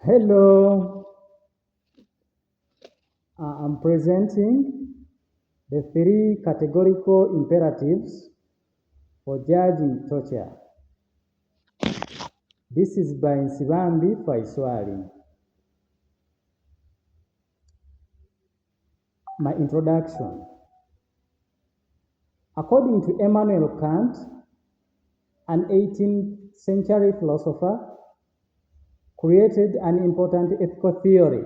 Hello, I'm presenting the three categorical imperatives for judging torture. This is by NSIBAMBI FAISWALI. My introduction. According to Immanuel Kant, an 18th century philosopher, created an important ethical theory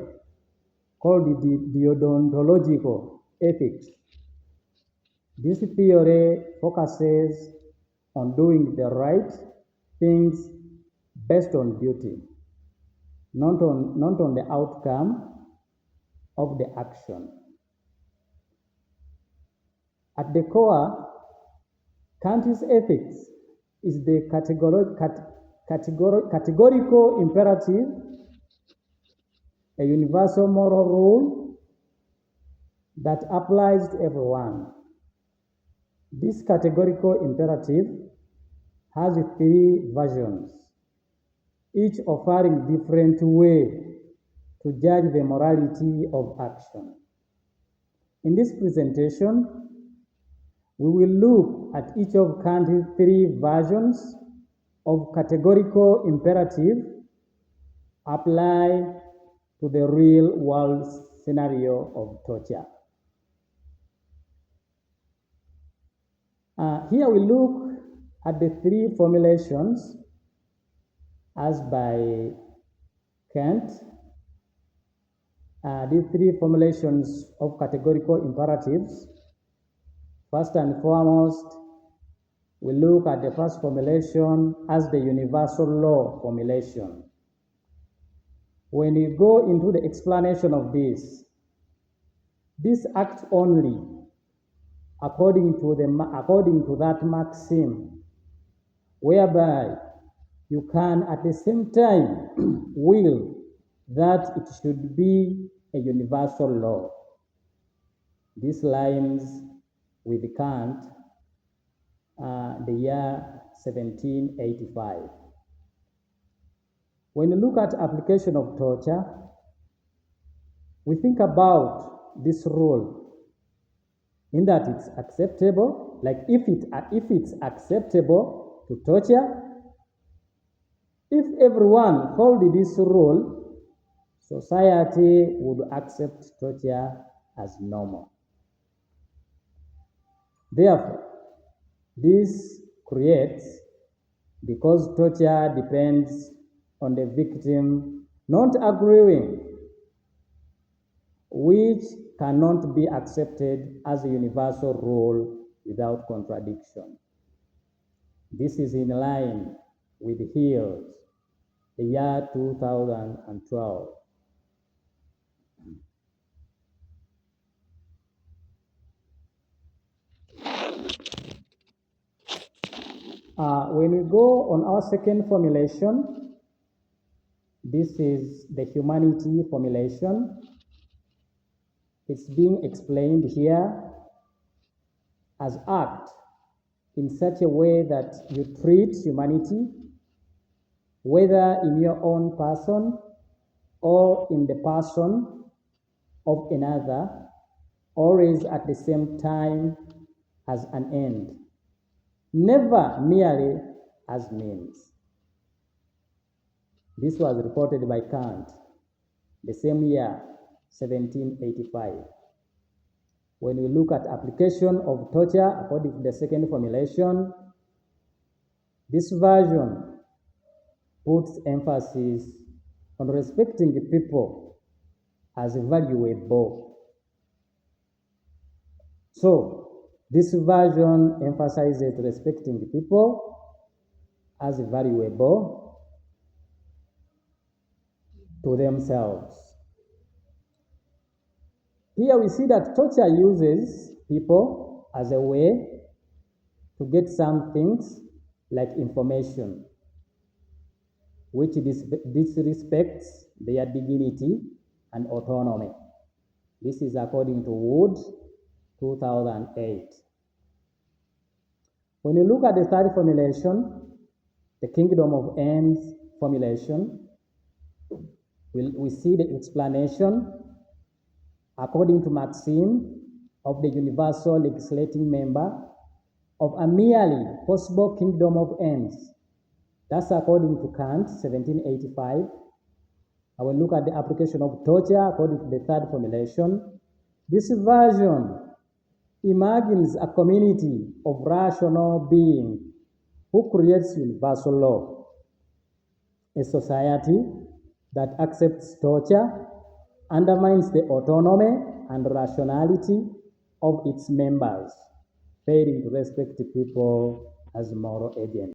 called the deontological ethics. This theory focuses on doing the right things based on duty, not on the outcome of the action. At the core, Kant's ethics is the categorical imperative, a universal moral rule that applies to everyone. This categorical imperative has three versions, each offering different way to judge the morality of action. In this presentation, we will look at each of Kant's three versions of categorical imperative applied to the real world scenario of torture. Here we look at the three formulations as by Kant. These three formulations of categorical imperatives. First and foremost, we look at the first formulation as the universal law formulation. When we go into the explanation of this acts only according to that maxim, whereby you can at the same time will that it should be a universal law. This lines with Kant, the year 1785. When you look at application of torture, we think about this rule in that it's acceptable, like if it's acceptable to torture, if everyone followed this rule, society would accept torture as normal. Therefore, this creates, because torture depends on the victim not agreeing, which cannot be accepted as a universal rule without contradiction. This is in line with Hills, the year 2012. When we go on our second formulation, this is the humanity formulation. It's being explained here as act in such a way that you treat humanity, whether in your own person or in the person of another, always at the same time as an end, never merely as means. This was reported by Kant the same year, 1785. When we look at application of torture according to the second formulation, this version puts emphasis on respecting the people as valuable. So, this version emphasizes respecting the people as valuable to themselves. Here we see that torture uses people as a way to get some things like information, which disrespects their dignity and autonomy. This is according to Wood, 2008. When you look at the third formulation, the kingdom of ends formulation, We see the explanation according to Maxim of the universal legislating member of a merely possible kingdom of ends. That's according to Kant, 1785. I will look at the application of torture according to the third formulation. This version imagines a community of rational beings who creates universal law, a society that accepts torture, undermines the autonomy and rationality of its members, failing to respect people as moral agents.